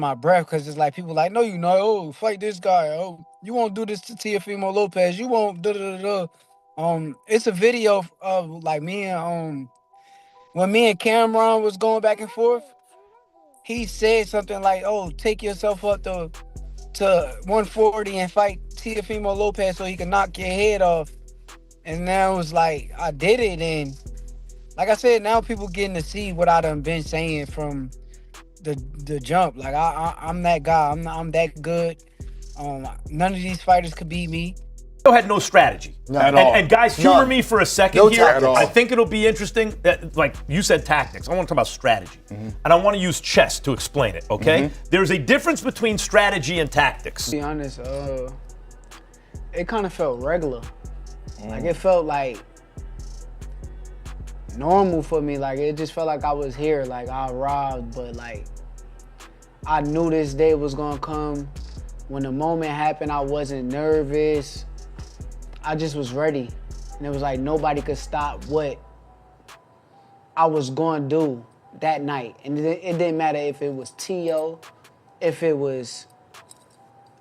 my breath because it's like people like, no, you know, oh, fight this guy. Oh, you won't do this to Teofimo Lopez. You won't da da da da. It's a video of like me and when me and Cameron was going back and forth. He said something like, "Oh, take yourself up to 140 and fight Teofimo Lopez so he can knock your head off." And now it's like I did it, and like I said, now people getting to see what I done been saying from the jump. Like I'm that guy. I'm that good. None of these fighters could beat me. Had no strategy. At all. And guys, humor me for a second No here. tactics. I think it'll be interesting. Like you said, tactics. I want to talk about strategy. And I want to use chess to explain it, okay? There's a difference between strategy and tactics. To be honest, it kind of felt regular. Like it felt like normal for me. Like it just felt like I was here. Like I arrived, but like I knew this day was gonna come. When the moment happened, I wasn't nervous. I just was ready. And it was like nobody could stop what I was going to do that night. And it didn't matter if it was T.O., if it was,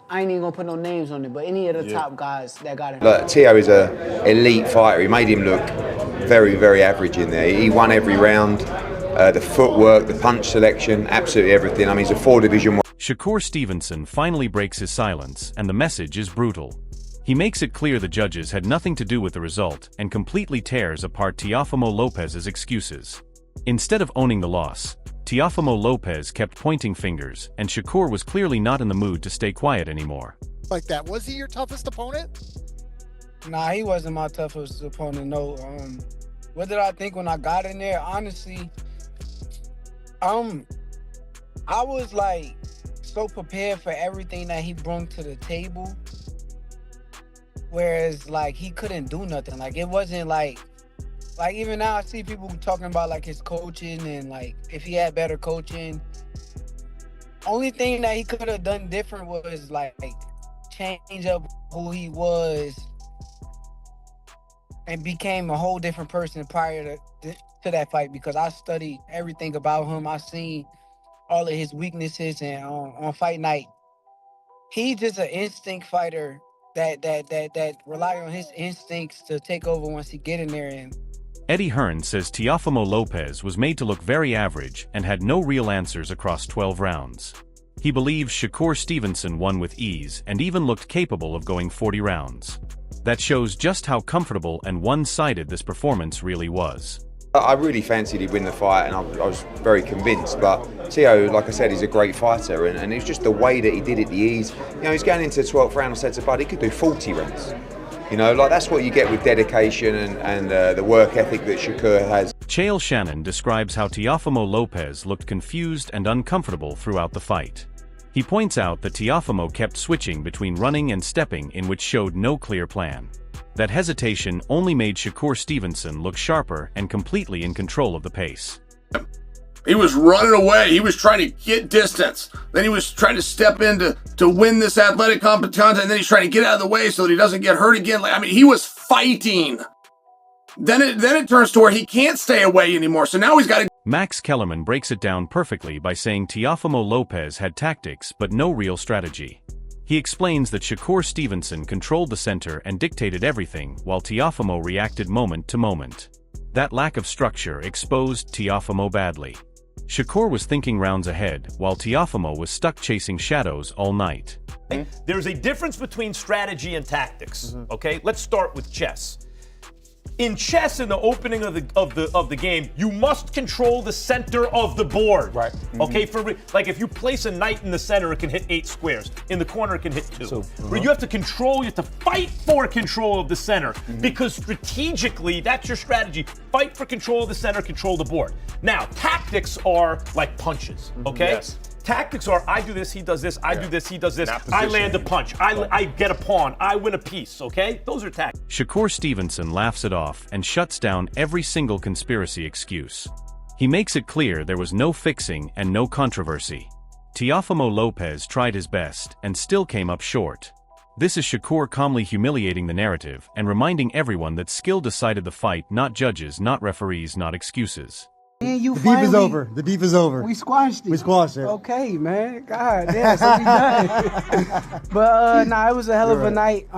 I ain't even going to put no names on it, but any of the top guys that got in. Look, T.O. is an elite fighter. He made him look very, very average in there. He won every round. The footwork, the punch selection, absolutely everything. I mean, he's a 4-Division 1. Shakur Stevenson finally breaks his silence, and the message is brutal. He makes it clear the judges had nothing to do with the result and completely tears apart Teofimo Lopez's excuses. Instead of owning the loss, Teofimo Lopez kept pointing fingers, and Shakur was clearly not in the mood to stay quiet anymore. Like that, was he your toughest opponent? Nah, he wasn't my toughest opponent, no. What did I think when I got in there? Honestly, I was like so prepared for everything that he brought to the table. Whereas like he couldn't do nothing. Like it wasn't like even now I see people talking about like his coaching and like if he had better coaching. Only thing that he could have done different was like change up who he was and became a whole different person prior to that fight, because I studied everything about him. I seen all of his weaknesses, and on fight night, he's just an instinct fighter that rely on his instincts to take over once he get in there. And Eddie Hearn says Teofimo Lopez was made to look very average and had no real answers across 12 rounds. He believes Shakur Stevenson won with ease and even looked capable of going 40 rounds. That shows just how comfortable and one-sided this performance really was. I really fancied he'd win the fight, and I was very convinced. But T.O., like I said, he's a great fighter, and it's just the way that he did it, the ease. You know, he's going into the 12th round. I said to Bud, he could do 40 rounds. You know, like that's what you get with dedication and the work ethic that Shakur has. Chael Shannon describes how Teofimo Lopez looked confused and uncomfortable throughout the fight. He points out that Teofimo kept switching between running and stepping, in which showed no clear plan. That hesitation only made Shakur Stevenson look sharper and completely in control of the pace. He was running away. He was trying to get distance. Then he was trying to step in to win this athletic competition, and then he's trying to get out of the way so that he doesn't get hurt again. I mean, he was fighting. Then it turns to where he can't stay away anymore. So now he's got to. Max Kellerman breaks it down perfectly by saying Teofimo Lopez had tactics but no real strategy. He explains that Shakur Stevenson controlled the center and dictated everything, while Teofimo reacted moment to moment. That lack of structure exposed Teofimo badly. Shakur was thinking rounds ahead, while Teofimo was stuck chasing shadows all night. There's a difference between strategy and tactics, okay? Let's start with chess. In chess, in the opening of the game, you must control the center of the board. Right. Okay. Like if you place a knight in the center, it can hit 8 squares. In the corner, it can hit 2. But you have to control. You have to fight for control of the center, because strategically, that's your strategy. Fight for control of the center, control the board. Now, tactics are like punches. Okay. Yes. Tactics are, I do this, he does this, I do this, he does this, I land a punch, I get a pawn, I win a piece, okay? Those are tactics. Shakur Stevenson laughs it off and shuts down every single conspiracy excuse. He makes it clear there was no fixing and no controversy. Teofimo Lopez tried his best and still came up short. This is Shakur calmly humiliating the narrative and reminding everyone that skill decided the fight, not judges, not referees, not excuses. And you The beef is finally- over. The beef is over. We squashed it. We squashed it. Okay, man. God damn, so we done. But nah, it was a hell of a night.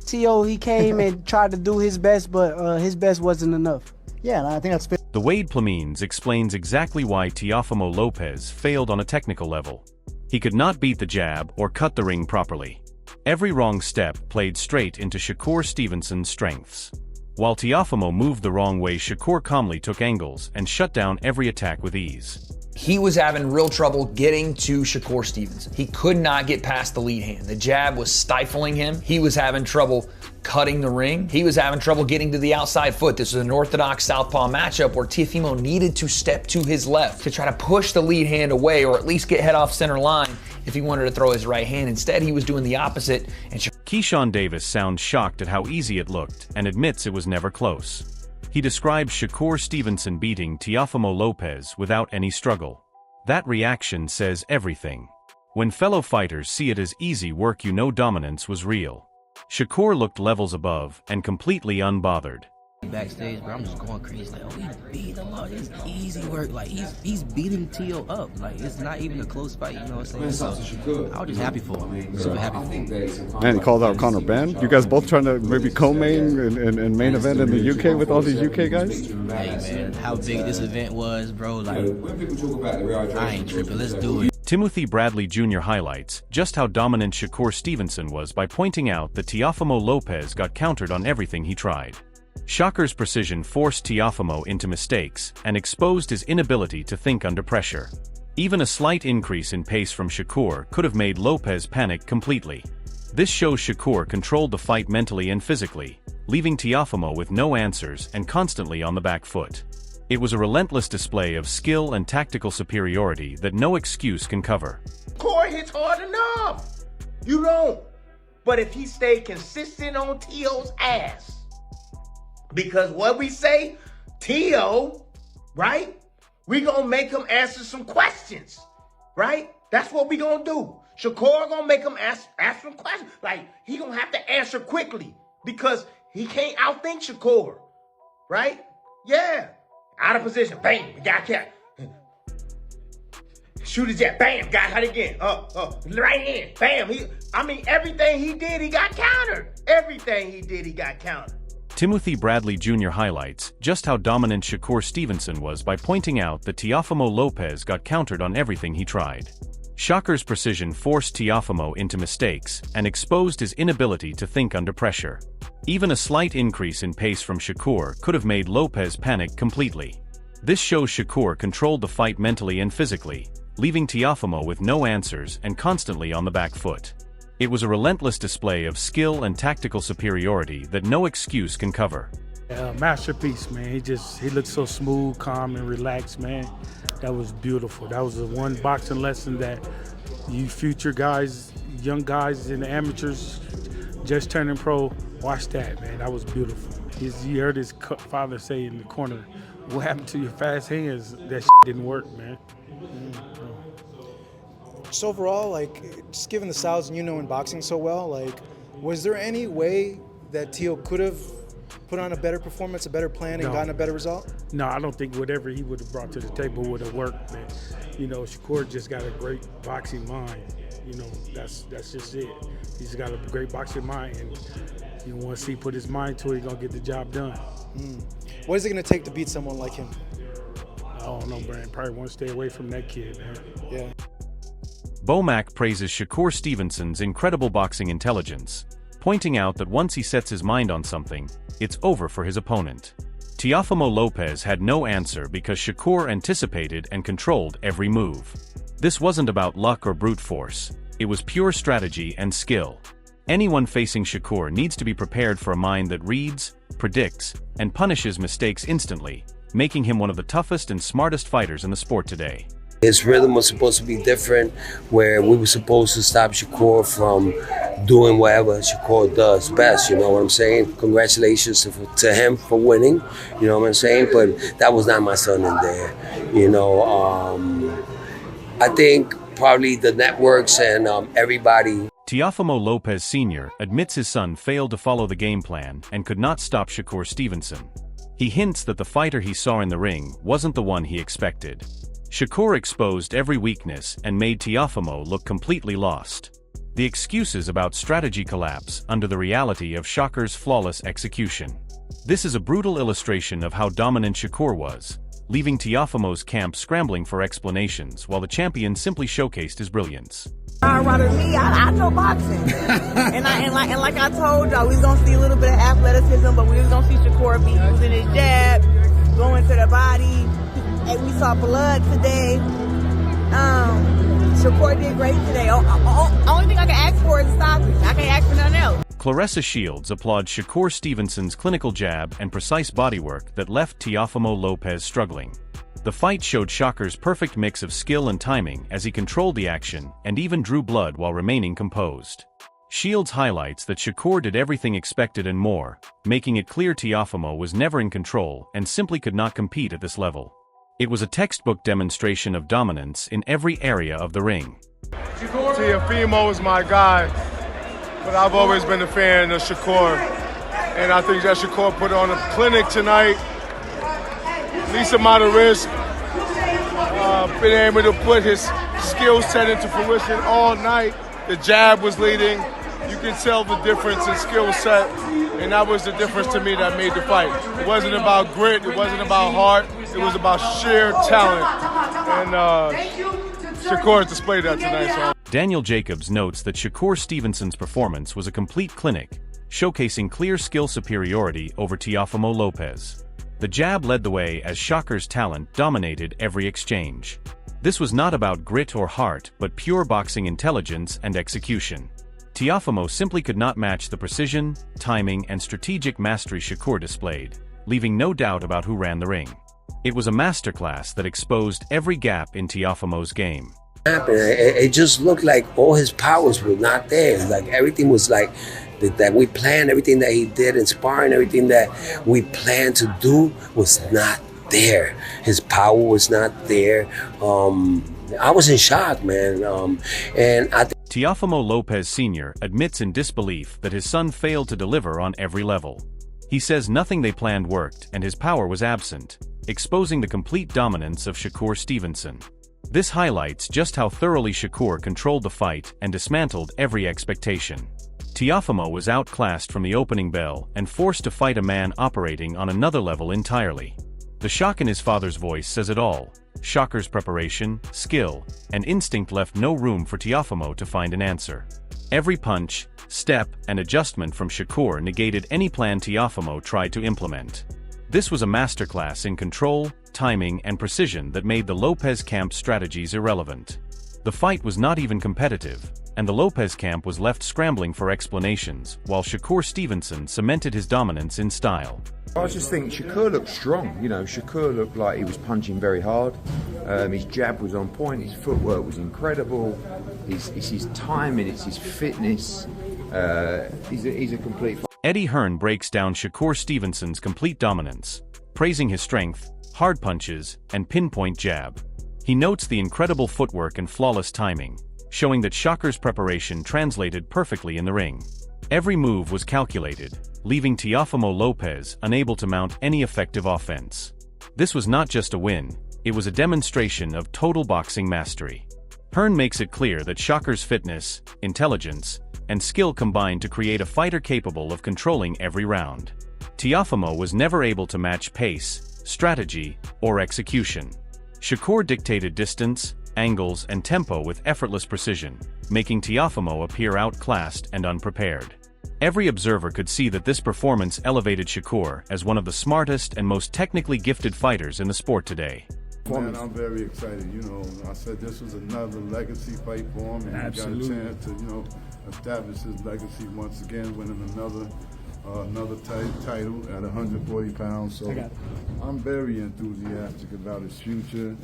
T.O. he came and tried to do his best, but his best wasn't enough. Yeah, and I think that's fair. The Wade Plamines explains exactly why Teofimo Lopez failed on a technical level. He could not beat the jab or cut the ring properly. Every wrong step played straight into Shakur Stevenson's strengths. While Teofimo moved the wrong way, Shakur calmly took angles and shut down every attack with ease. He was having real trouble getting to Shakur Stevenson. He could not get past the lead hand. The jab was stifling him. He was having trouble cutting the ring. He was having trouble getting to the outside foot. This was an orthodox southpaw matchup where Teofimo needed to step to his left to try to push the lead hand away or at least get head off center line if he wanted to throw his right hand. Instead, he was doing the opposite. And Keyshawn Davis sounds shocked at how easy it looked and admits it was never close. He describes Shakur Stevenson beating Teofimo Lopez without any struggle. That reaction says everything. When fellow fighters see it as easy work, you know dominance was real. Shakur looked levels above and completely unbothered. Backstage, bro, I'm just going crazy. Like, oh, he beat him up. It's easy work. Like, he's beating T.O. up. Like, it's not even a close fight. You know what I'm saying? So, I was just happy for him. Super happy for him. And he called out Conor Ben. You guys both trying to maybe co-main and main event in the UK with all these UK guys? Hey, man, how big this event was, bro. Like, I ain't tripping. Let's do it. Timothy Bradley Jr. highlights just how dominant Shakur Stevenson was by pointing out that Teofimo Lopez got countered on everything he tried. Shakur's precision forced Teofimo into mistakes and exposed his inability to think under pressure. Even a slight increase in pace from Shakur could have made Lopez panic completely. This shows Shakur controlled the fight mentally and physically, leaving Teofimo with no answers and constantly on the back foot. It was a relentless display of skill and tactical superiority that no excuse can cover. Corey hits hard enough. You don't. But if he stayed consistent on T.O.'s ass, because what we say, T.O., right? We gonna make him answer some questions, right? That's what we gonna do. Shakur gonna make him ask some questions. Like, he gonna have to answer quickly because he can't outthink Shakur, right? Yeah. Out of position, bam, we got cat. Shoot his jab, bam, got hit again. Right in, bam. Everything he did, he got countered. Everything he did, he got countered. Timothy Bradley Jr. highlights just how dominant Shakur Stevenson was by pointing out that Teofimo Lopez got countered on everything he tried. Shakur's precision forced Teofimo into mistakes and exposed his inability to think under pressure. Even a slight increase in pace from Shakur could have made Lopez panic completely. This shows Shakur controlled the fight mentally and physically, leaving Teofimo with no answers and constantly on the back foot. It was a relentless display of skill and tactical superiority that no excuse can cover. Masterpiece, man. He looked so smooth, calm, and relaxed, man. That was beautiful. That was the one boxing lesson that you future guys, young guys and amateurs just turning pro, watch that, man. That was beautiful. You heard his father say in the corner, what happened to your fast hands? That didn't work, man. Just overall, like, just given the styles and in boxing so well, like, was there any way that Teo could have put on a better performance, a better plan, and gotten a better result? No, I don't think whatever he would have brought to the table would have worked, man. Shakur just got a great boxing mind. That's just it. He's got a great boxing mind, and once he put his mind to it, he's gonna get the job done. What is it gonna take to beat someone like him? I don't know, Brian. Probably want to stay away from that kid, man. Yeah. Bomac praises Shakur Stevenson's incredible boxing intelligence, pointing out that once he sets his mind on something, it's over for his opponent. Teofimo Lopez had no answer because Shakur anticipated and controlled every move. This wasn't about luck or brute force, it was pure strategy and skill. Anyone facing Shakur needs to be prepared for a mind that reads, predicts, and punishes mistakes instantly, making him one of the toughest and smartest fighters in the sport today. His rhythm was supposed to be different, where we were supposed to stop Shakur from doing whatever Shakur does best, you know what I'm saying? Congratulations to him for winning, you know what I'm saying? But that was not my son in there, I think probably the networks and everybody. Teofimo Lopez Sr. admits his son failed to follow the game plan and could not stop Shakur Stevenson. He hints that the fighter he saw in the ring wasn't the one he expected. Shakur exposed every weakness and made Teofimo look completely lost. The excuses about strategy collapse under the reality of Shakur's flawless execution. This is a brutal illustration of how dominant Shakur was, leaving Teofimo's camp scrambling for explanations while the champion simply showcased his brilliance. Rather me, I know boxing, and like I told y'all, we was gonna see a little bit of athleticism, but we was gonna see Shakur be using his jab, going to the body, and we saw blood today. Shakur did great today. Only thing I can ask for is stopping. I can't ask for nothing else. Claressa Shields applauds Shakur Stevenson's clinical jab and precise bodywork that left Teofimo Lopez struggling. The fight showed Shakur's perfect mix of skill and timing as he controlled the action and even drew blood while remaining composed. Shields highlights that Shakur did everything expected and more, making it clear Teofimo was never in control and simply could not compete at this level. It was a textbook demonstration of dominance in every area of the ring. Teofimo is my guy, but I've always been a fan of Shakur, and I think that Shakur put on a clinic tonight. Least amount of risk, been able to put his skill set into fruition all night. The jab was leading. You can tell the difference in skill set, and that was the difference to me that made the fight. It wasn't about grit, it wasn't about heart, it was about sheer talent, and Shakur displayed that tonight. So. Daniel Jacobs notes that Shakur Stevenson's performance was a complete clinic, showcasing clear skill superiority over Teofimo Lopez. The jab led the way as Shakur's talent dominated every exchange. This was not about grit or heart, but pure boxing intelligence and execution. Teofimo simply could not match the precision, timing, and strategic mastery Shakur displayed, leaving no doubt about who ran the ring. It was a masterclass that exposed every gap in Teofimo's game. It just looked like all his powers were not there. Like everything was like that we planned, everything that he did in sparring, everything that we planned to do was not there. His power was not there. I was in shock, man. And I think Teofimo Lopez Sr. admits in disbelief that his son failed to deliver on every level. He says nothing they planned worked and his power was absent, exposing the complete dominance of Shakur Stevenson. This highlights just how thoroughly Shakur controlled the fight and dismantled every expectation. Teofimo was outclassed from the opening bell and forced to fight a man operating on another level entirely. The shock in his father's voice says it all. Shakur's preparation, skill, and instinct left no room for Teofimo to find an answer. Every punch, step, and adjustment from Shakur negated any plan Teofimo tried to implement. This was a masterclass in control, timing, and precision that made the Lopez camp strategies irrelevant. The fight was not even competitive, and the Lopez camp was left scrambling for explanations, while Shakur Stevenson cemented his dominance in style. I just think Shakur looked strong. You know, Shakur looked like he was punching very hard. His jab was on point. His footwork was incredible. It's his timing. It's his fitness. He's a complete. Eddie Hearn breaks down Shakur Stevenson's complete dominance, praising his strength, hard punches, and pinpoint jab. He notes the incredible footwork and flawless timing, showing that Shakur's preparation translated perfectly in the ring. Every move was calculated, leaving Teofimo Lopez unable to mount any effective offense. This was not just a win, it was a demonstration of total boxing mastery. Hearn makes it clear that Shakur's fitness, intelligence, and skill combined to create a fighter capable of controlling every round. Teofimo was never able to match pace, strategy, or execution. Shakur dictated distance, angles, and tempo with effortless precision, making Teofimo appear outclassed and unprepared. Every observer could see that this performance elevated Shakur as one of the smartest and most technically gifted fighters in the sport today. Man, I'm very excited. You know, I said this was another legacy fight for him, and Absolutely. he got a chance to, you know, establish his legacy once again, winning another title at 140 pounds. So I'm very enthusiastic about his future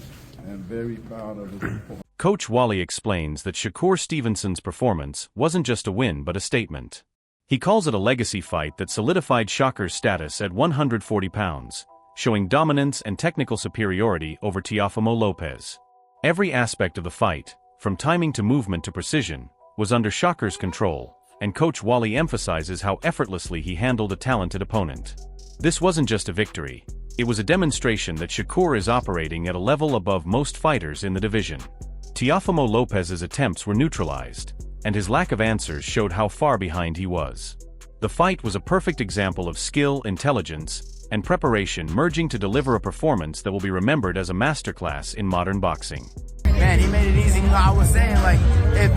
and very proud of his performance. Coach Wally explains that Shakur Stevenson's performance wasn't just a win but a statement. He calls it a legacy fight that solidified Shakur's status at 140 pounds, showing dominance and technical superiority over Teofimo Lopez. Every aspect of the fight, from timing to movement to precision, was under Shakur's control, and Coach Wally emphasizes how effortlessly he handled a talented opponent. This wasn't just a victory, it was a demonstration that Shakur is operating at a level above most fighters in the division. Teofimo Lopez's attempts were neutralized, and his lack of answers showed how far behind he was. The fight was a perfect example of skill, intelligence, and preparation merging to deliver a performance that will be remembered as a masterclass in modern boxing. Man, he made it easy. You know, I was saying, like, if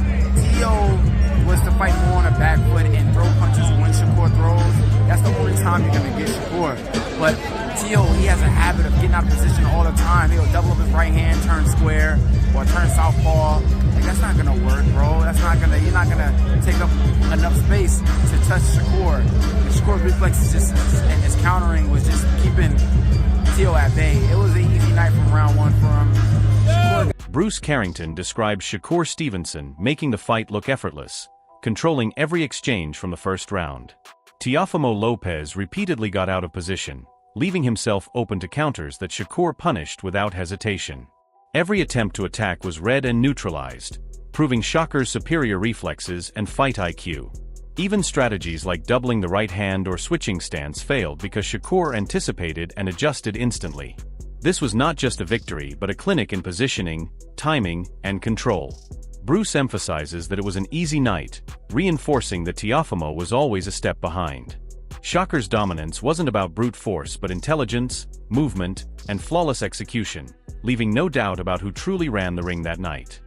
Tio was to fight more on a back foot and throw punches when Shakur throws, that's the only time you're going to get Shakur. But Tio, he has a habit of getting out of position all the time. He'll double up his right hand, turn square, or turn southpaw. Like, that's not going to work, bro. That's not going to, you're not going to take up enough space to touch Shakur. And Shakur's reflexes and his countering was just keeping Tio at bay. It was an easy night from round one for him. Bruce Carrington described Shakur Stevenson making the fight look effortless, controlling every exchange from the first round. Teofimo Lopez repeatedly got out of position, leaving himself open to counters that Shakur punished without hesitation. Every attempt to attack was read and neutralized, proving Shakur's superior reflexes and fight IQ. Even strategies like doubling the right hand or switching stance failed because Shakur anticipated and adjusted instantly. This was not just a victory but a clinic in positioning, timing, and control. Bruce emphasizes that it was an easy night, reinforcing that Teofimo was always a step behind. Shakur's dominance wasn't about brute force but intelligence, movement, and flawless execution, leaving no doubt about who truly ran the ring that night.